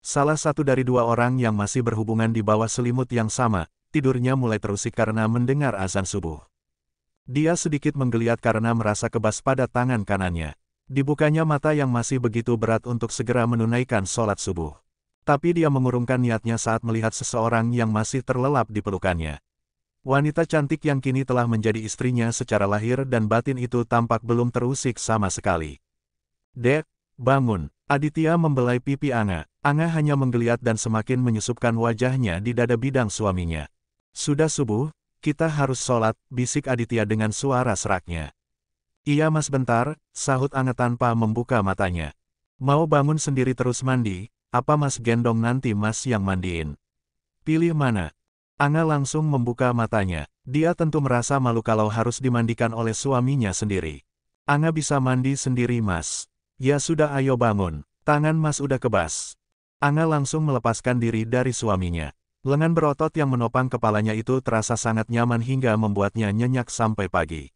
Salah satu dari dua orang yang masih berhubungan di bawah selimut yang sama, tidurnya mulai terusik karena mendengar azan subuh. Dia sedikit menggeliat karena merasa kebas pada tangan kanannya. Dibukanya mata yang masih begitu berat untuk segera menunaikan sholat subuh. Tapi dia mengurungkan niatnya saat melihat seseorang yang masih terlelap di pelukannya. Wanita cantik yang kini telah menjadi istrinya secara lahir dan batin itu tampak belum terusik sama sekali. "Dek, bangun." Aditya membelai pipi Anga. Anga hanya menggeliat dan semakin menyusupkan wajahnya di dada bidang suaminya. "Sudah subuh, kita harus sholat," bisik Aditya dengan suara seraknya. "Iya mas bentar," sahut Anga tanpa membuka matanya. "Mau bangun sendiri terus mandi, apa mas gendong nanti mas yang mandiin? Pilih mana?" Anga langsung membuka matanya. Dia tentu merasa malu kalau harus dimandikan oleh suaminya sendiri. "Anga bisa mandi sendiri mas." "Ya sudah ayo bangun, tangan mas udah kebas." Anga langsung melepaskan diri dari suaminya. Lengan berotot yang menopang kepalanya itu terasa sangat nyaman hingga membuatnya nyenyak sampai pagi.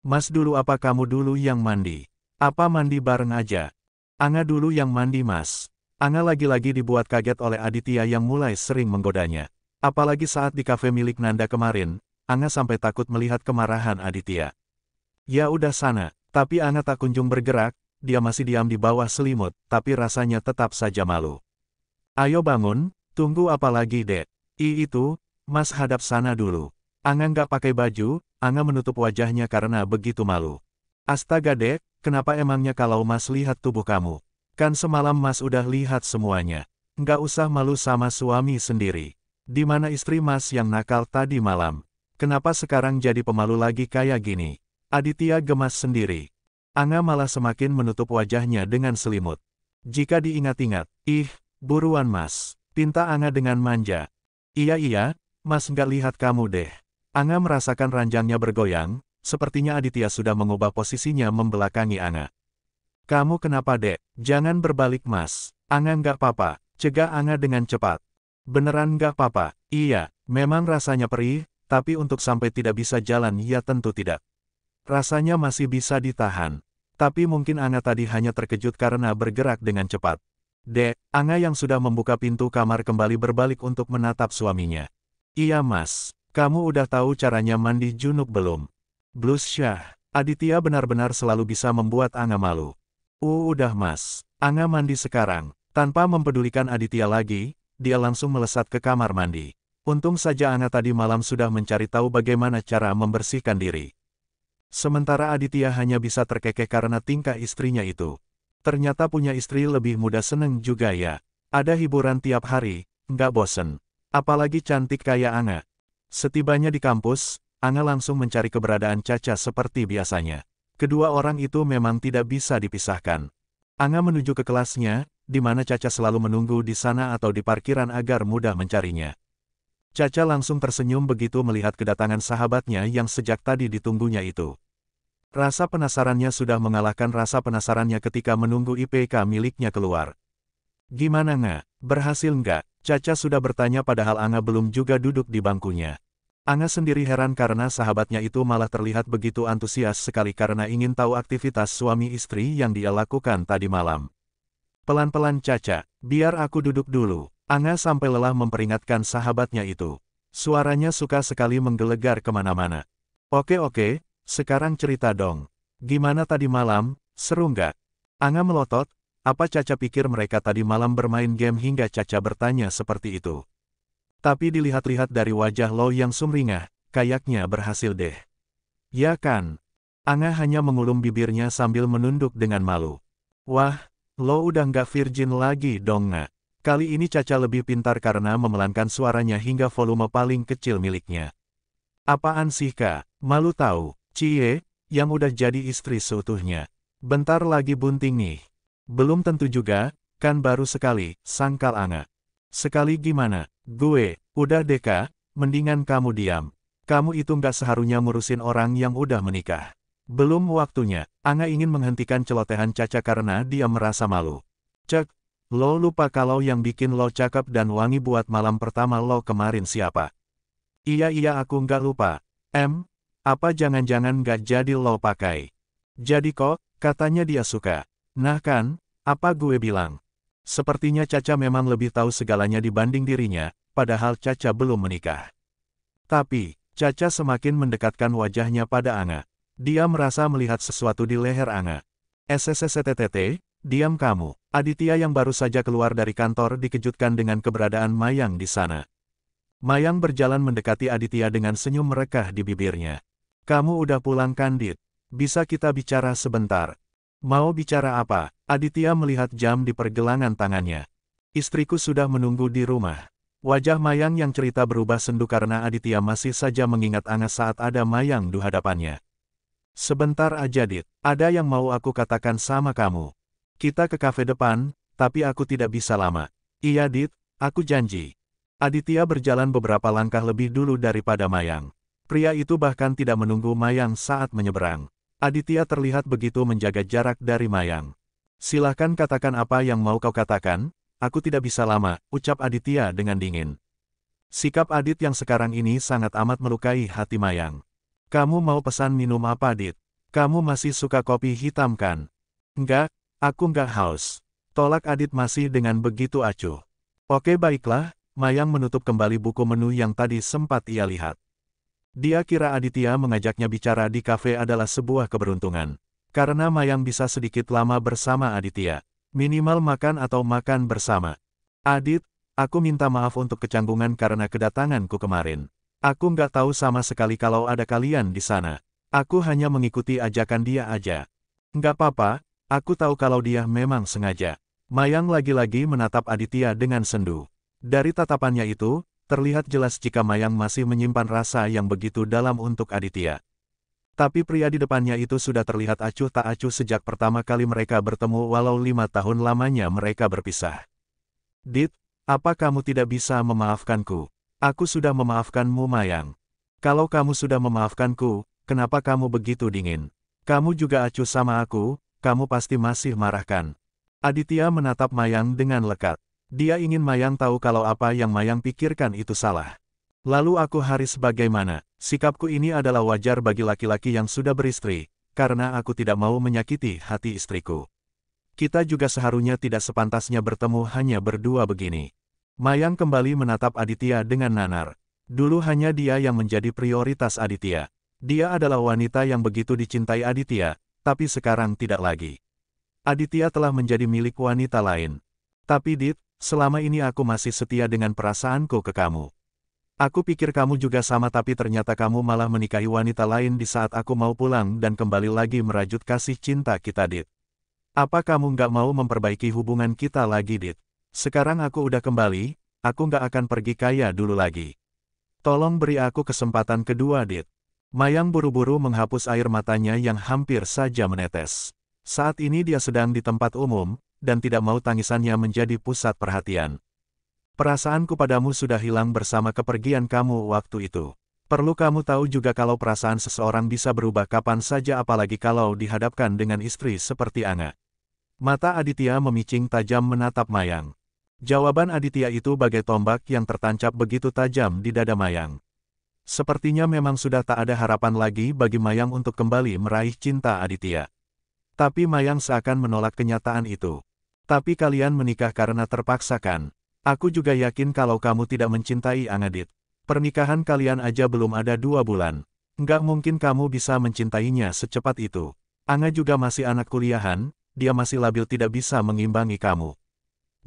"Mas dulu apa kamu dulu yang mandi? Apa mandi bareng aja?" "Anga dulu yang mandi mas." Anga lagi-lagi dibuat kaget oleh Aditya yang mulai sering menggodanya. Apalagi saat di kafe milik Nanda kemarin, Anga sampai takut melihat kemarahan Aditya. "Ya udah sana," tapi Anga tak kunjung bergerak, dia masih diam di bawah selimut, tapi rasanya tetap saja malu. "Ayo bangun, tunggu apa lagi dek?" Itu, mas hadap sana dulu." Anga nggak pakai baju, Anga menutup wajahnya karena begitu malu. "Astaga dek, kenapa emangnya kalau mas lihat tubuh kamu? Kan semalam mas udah lihat semuanya. Nggak usah malu sama suami sendiri. Di mana istri mas yang nakal tadi malam? Kenapa sekarang jadi pemalu lagi kayak gini?" Aditya gemas sendiri. Anga malah semakin menutup wajahnya dengan selimut. Jika diingat-ingat, buruan mas, pinta Anga dengan manja. Iya, mas nggak lihat kamu deh." Anga merasakan ranjangnya bergoyang, sepertinya Aditya sudah mengubah posisinya membelakangi Anga. "Kamu kenapa dek? Jangan berbalik mas." "Anga nggak apa-apa," cegah Anga dengan cepat. "Beneran nggak apa-apa?" "Iya, memang rasanya perih, tapi untuk sampai tidak bisa jalan ya tentu tidak. Rasanya masih bisa ditahan." Tapi mungkin Anga tadi hanya terkejut karena bergerak dengan cepat. "Dek," Anga yang sudah membuka pintu kamar kembali berbalik untuk menatap suaminya. "Iya mas, kamu udah tahu caranya mandi junub belum?" "Blus Syah." Aditya benar-benar selalu bisa membuat Anga malu. Udah mas, Anga mandi sekarang." Tanpa mempedulikan Aditya lagi, dia langsung melesat ke kamar mandi. Untung saja Anga tadi malam sudah mencari tahu bagaimana cara membersihkan diri. Sementara Aditya hanya bisa terkekeh karena tingkah istrinya itu. Ternyata punya istri lebih muda seneng juga ya. Ada hiburan tiap hari, nggak bosen. Apalagi cantik kayak Anga. Setibanya di kampus, Anga langsung mencari keberadaan Caca seperti biasanya. Kedua orang itu memang tidak bisa dipisahkan. Anga menuju ke kelasnya, di mana Caca selalu menunggu di sana atau di parkiran agar mudah mencarinya. Caca langsung tersenyum begitu melihat kedatangan sahabatnya yang sejak tadi ditunggunya itu. Rasa penasarannya sudah mengalahkan rasa penasarannya ketika menunggu IPK miliknya keluar. "Gimana Nga? Berhasil nggak?" Caca sudah bertanya padahal Anga belum juga duduk di bangkunya. Anga sendiri heran karena sahabatnya itu malah terlihat begitu antusias sekali karena ingin tahu aktivitas suami istri yang dia lakukan tadi malam. "Pelan-pelan Caca, biar aku duduk dulu." Anga sampai lelah memperingatkan sahabatnya itu. Suaranya suka sekali menggelegar kemana-mana. Oke, sekarang cerita dong. Gimana tadi malam, seru nggak?" Anga melotot, apa Caca pikir mereka tadi malam bermain game hingga Caca bertanya seperti itu. Tapi dilihat-lihat dari wajah Lo yang sumringah, kayaknya berhasil deh. Ya kan? Anga hanya mengulum bibirnya sambil menunduk dengan malu. Wah, Lo udah nggak virgin lagi dong Nga. Kali ini Caca lebih pintar karena memelankan suaranya hingga volume paling kecil miliknya. "Apaan sih Kak? Malu tahu, Cie, yang udah jadi istri seutuhnya. Bentar lagi bunting nih." "Belum tentu juga, kan baru sekali," sangkal Anga. "Sekali gimana? Udah deh Kak, mendingan kamu diam. Kamu itu nggak seharusnya ngurusin orang yang udah menikah. Belum waktunya." Anga ingin menghentikan celotehan Caca karena dia merasa malu. "Cek, Lo lupa kalau yang bikin lo cakep dan wangi buat malam pertama lo kemarin siapa?" Iya aku nggak lupa. Apa jangan-jangan nggak jadi lo pakai?" "Jadi kok, katanya dia suka." "Nah kan, apa gue bilang?" Sepertinya Caca memang lebih tahu segalanya dibanding dirinya, padahal Caca belum menikah. Tapi, Caca semakin mendekatkan wajahnya pada Anga. Dia merasa melihat sesuatu di leher Anga. SSSTTT, diam kamu. Aditya yang baru saja keluar dari kantor dikejutkan dengan keberadaan Mayang di sana. Mayang berjalan mendekati Aditya dengan senyum merekah di bibirnya. Kamu udah pulang kan, Dit? Bisa kita bicara sebentar? Mau bicara apa? Aditya melihat jam di pergelangan tangannya. Istriku sudah menunggu di rumah. Wajah Mayang yang cerita berubah sendu karena Aditya masih saja mengingat Anga saat ada Mayang di hadapannya. Sebentar aja, Dit. Ada yang mau aku katakan sama kamu. Kita ke kafe depan, tapi aku tidak bisa lama. Iya, Dit, aku janji. Aditya berjalan beberapa langkah lebih dulu daripada Mayang. Pria itu bahkan tidak menunggu Mayang saat menyeberang. Aditya terlihat begitu menjaga jarak dari Mayang. Silahkan katakan apa yang mau kau katakan, aku tidak bisa lama, ucap Aditya dengan dingin. Sikap Adit yang sekarang ini sangat amat melukai hati Mayang. Kamu mau pesan minum apa, Dit? Kamu masih suka kopi hitam kan? Enggak, aku enggak haus. Tolak Adit masih dengan begitu acuh. Oke baiklah. Mayang menutup kembali buku menu yang tadi sempat ia lihat. Dia kira Aditya mengajaknya bicara di kafe adalah sebuah keberuntungan. Karena Mayang bisa sedikit lama bersama Aditya. Minimal makan atau makan bersama. Adit, aku minta maaf untuk kecanggungan karena kedatanganku kemarin. Aku nggak tahu sama sekali kalau ada kalian di sana. Aku hanya mengikuti ajakan dia aja. Nggak apa-apa, aku tahu kalau dia memang sengaja. Mayang lagi-lagi menatap Aditya dengan sendu. Dari tatapannya itu, terlihat jelas jika Mayang masih menyimpan rasa yang begitu dalam untuk Aditya. Tapi pria di depannya itu sudah terlihat acuh tak acuh sejak pertama kali mereka bertemu walau 5 tahun lamanya mereka berpisah. Dit, apa kamu tidak bisa memaafkanku? Aku sudah memaafkanmu, Mayang. Kalau kamu sudah memaafkanku, kenapa kamu begitu dingin? Kamu juga acuh sama aku, kamu pasti masih marah kan? Aditya menatap Mayang dengan lekat. Dia ingin Mayang tahu kalau apa yang Mayang pikirkan itu salah. Lalu aku harus bagaimana? Sikapku ini adalah wajar bagi laki-laki yang sudah beristri, karena aku tidak mau menyakiti hati istriku. Kita juga seharusnya tidak sepantasnya bertemu hanya berdua begini. Mayang kembali menatap Aditya dengan nanar. Dulu hanya dia yang menjadi prioritas Aditya. Dia adalah wanita yang begitu dicintai Aditya, tapi sekarang tidak lagi. Aditya telah menjadi milik wanita lain. Tapi Dit, selama ini aku masih setia dengan perasaanku ke kamu. Aku pikir kamu juga sama tapi ternyata kamu malah menikahi wanita lain di saat aku mau pulang dan kembali lagi merajut kasih cinta kita, Dit. Apa kamu nggak mau memperbaiki hubungan kita lagi, Dit? Sekarang aku udah kembali, aku nggak akan pergi kaya dulu lagi. Tolong beri aku kesempatan kedua, Dit. Mayang buru-buru menghapus air matanya yang hampir saja menetes. Saat ini dia sedang di tempat umum, dan tidak mau tangisannya menjadi pusat perhatian. Perasaanku padamu sudah hilang bersama kepergian kamu waktu itu. Perlu kamu tahu juga kalau perasaan seseorang bisa berubah kapan saja apalagi kalau dihadapkan dengan istri seperti Anga. Mata Aditya memicing tajam menatap Mayang. Jawaban Aditya itu bagai tombak yang tertancap begitu tajam di dada Mayang. Sepertinya memang sudah tak ada harapan lagi bagi Mayang untuk kembali meraih cinta Aditya. Tapi Mayang seakan menolak kenyataan itu. Tapi kalian menikah karena terpaksa kan? Aku juga yakin kalau kamu tidak mencintai Anga, Dit. Pernikahan kalian aja belum ada 2 bulan. Nggak mungkin kamu bisa mencintainya secepat itu. Anga juga masih anak kuliahan, dia masih labil tidak bisa mengimbangi kamu.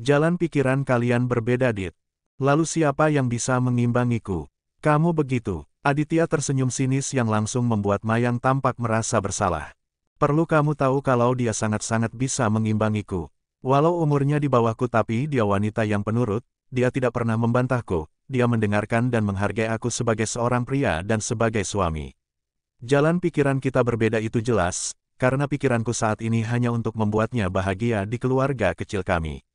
Jalan pikiran kalian berbeda, Dit. Lalu siapa yang bisa mengimbangiku? Kamu begitu. Aditya tersenyum sinis yang langsung membuat Mayang tampak merasa bersalah. Perlu kamu tahu kalau dia sangat-sangat bisa mengimbangiku. Walau umurnya di bawahku tapi dia wanita yang penurut, dia tidak pernah membantahku, dia mendengarkan dan menghargai aku sebagai seorang pria dan sebagai suami. Jalan pikiran kita berbeda itu jelas, karena pikiranku saat ini hanya untuk membuatnya bahagia di keluarga kecil kami.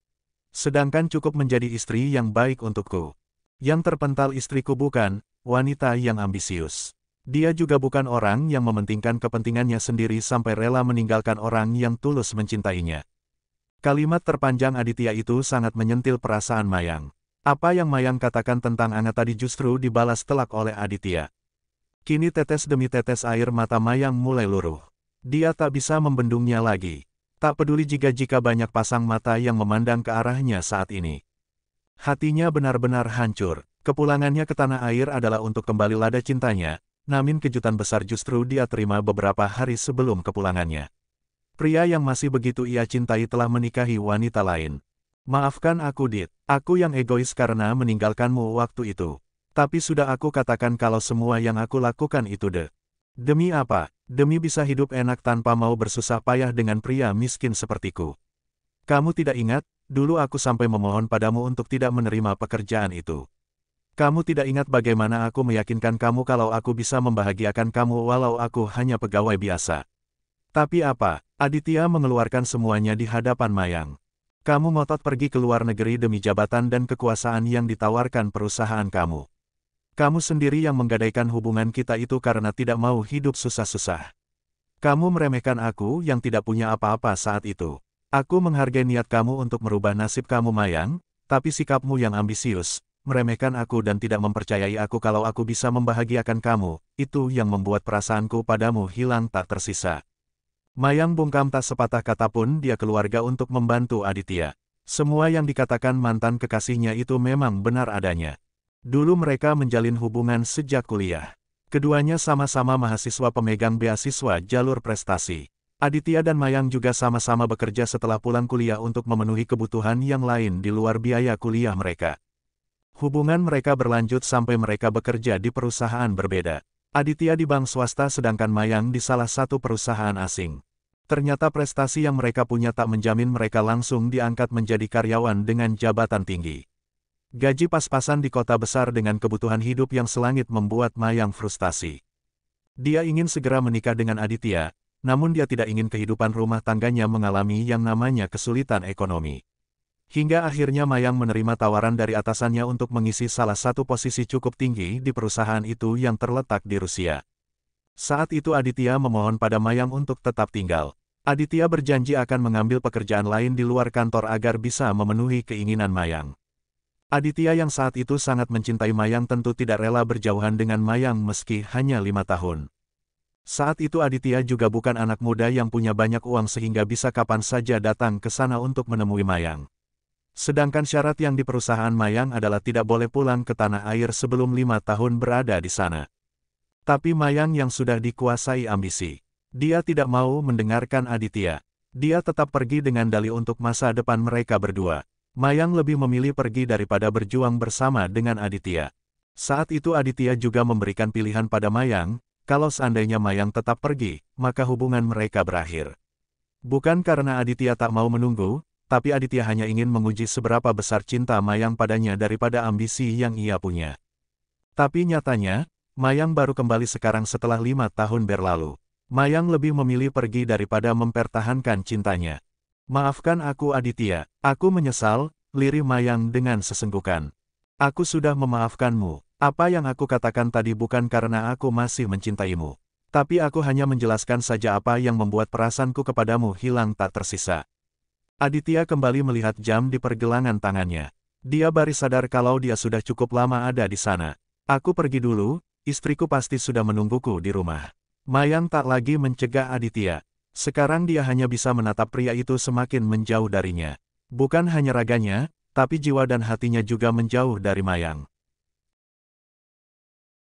Sedangkan cukup menjadi istri yang baik untukku. Yang terpental istriku bukan wanita yang ambisius. Dia juga bukan orang yang mementingkan kepentingannya sendiri sampai rela meninggalkan orang yang tulus mencintainya. Kalimat terpanjang Aditya itu sangat menyentil perasaan Mayang. Apa yang Mayang katakan tentang Anga tadi justru dibalas telak oleh Aditya. Kini tetes demi tetes air mata Mayang mulai luruh. Dia tak bisa membendungnya lagi. Tak peduli jika banyak pasang mata yang memandang ke arahnya saat ini. Hatinya benar-benar hancur. Kepulangannya ke tanah air adalah untuk kembali lada cintanya, namun kejutan besar justru dia terima beberapa hari sebelum kepulangannya. Pria yang masih begitu ia cintai telah menikahi wanita lain. Maafkan aku, Dit. Aku yang egois karena meninggalkanmu waktu itu. Tapi sudah aku katakan kalau semua yang aku lakukan itu demi apa? Demi bisa hidup enak tanpa mau bersusah payah dengan pria miskin sepertiku. Kamu tidak ingat, dulu aku sampai memohon padamu untuk tidak menerima pekerjaan itu. Kamu tidak ingat bagaimana aku meyakinkan kamu kalau aku bisa membahagiakan kamu walau aku hanya pegawai biasa. Tapi apa? Aditya mengeluarkan semuanya di hadapan Mayang. Kamu ngotot pergi ke luar negeri demi jabatan dan kekuasaan yang ditawarkan perusahaan kamu. Kamu sendiri yang menggadaikan hubungan kita itu karena tidak mau hidup susah-susah. Kamu meremehkan aku yang tidak punya apa-apa saat itu. Aku menghargai niat kamu untuk merubah nasib kamu, Mayang, tapi sikapmu yang ambisius, meremehkan aku dan tidak mempercayai aku kalau aku bisa membahagiakan kamu, itu yang membuat perasaanku padamu hilang tak tersisa. Mayang bungkam tak sepatah kata pun dia keluarga untuk membantu Aditya. Semua yang dikatakan mantan kekasihnya itu memang benar adanya. Dulu mereka menjalin hubungan sejak kuliah. Keduanya sama-sama mahasiswa pemegang beasiswa jalur prestasi. Aditya dan Mayang juga sama-sama bekerja setelah pulang kuliah untuk memenuhi kebutuhan yang lain di luar biaya kuliah mereka. Hubungan mereka berlanjut sampai mereka bekerja di perusahaan berbeda. Aditya di bank swasta sedangkan Mayang di salah satu perusahaan asing. Ternyata prestasi yang mereka punya tak menjamin mereka langsung diangkat menjadi karyawan dengan jabatan tinggi. Gaji pas-pasan di kota besar dengan kebutuhan hidup yang selangit membuat Mayang frustasi. Dia ingin segera menikah dengan Aditya, namun dia tidak ingin kehidupan rumah tangganya mengalami yang namanya kesulitan ekonomi. Hingga akhirnya Mayang menerima tawaran dari atasannya untuk mengisi salah satu posisi cukup tinggi di perusahaan itu yang terletak di Rusia. Saat itu Aditya memohon pada Mayang untuk tetap tinggal. Aditya berjanji akan mengambil pekerjaan lain di luar kantor agar bisa memenuhi keinginan Mayang. Aditya yang saat itu sangat mencintai Mayang tentu tidak rela berjauhan dengan Mayang meski hanya 5 tahun. Saat itu Aditya juga bukan anak muda yang punya banyak uang sehingga bisa kapan saja datang ke sana untuk menemui Mayang. Sedangkan syarat yang di perusahaan Mayang adalah tidak boleh pulang ke tanah air sebelum 5 tahun berada di sana. Tapi Mayang yang sudah dikuasai ambisi. Dia tidak mau mendengarkan Aditya. Dia tetap pergi dengan dalih untuk masa depan mereka berdua. Mayang lebih memilih pergi daripada berjuang bersama dengan Aditya. Saat itu Aditya juga memberikan pilihan pada Mayang, kalau seandainya Mayang tetap pergi, maka hubungan mereka berakhir. Bukan karena Aditya tak mau menunggu, tapi Aditya hanya ingin menguji seberapa besar cinta Mayang padanya daripada ambisi yang ia punya. Tapi nyatanya, Mayang baru kembali sekarang setelah 5 tahun berlalu. Mayang lebih memilih pergi daripada mempertahankan cintanya. Maafkan aku Aditya, aku menyesal, lirih Mayang dengan sesenggukan. Aku sudah memaafkanmu, apa yang aku katakan tadi bukan karena aku masih mencintaimu. Tapi aku hanya menjelaskan saja apa yang membuat perasaanku kepadamu hilang tak tersisa. Aditya kembali melihat jam di pergelangan tangannya. Dia baru sadar kalau dia sudah cukup lama ada di sana. Aku pergi dulu, istriku pasti sudah menungguku di rumah. Mayang tak lagi mencegah Aditya. Sekarang dia hanya bisa menatap pria itu semakin menjauh darinya. Bukan hanya raganya, tapi jiwa dan hatinya juga menjauh dari Mayang.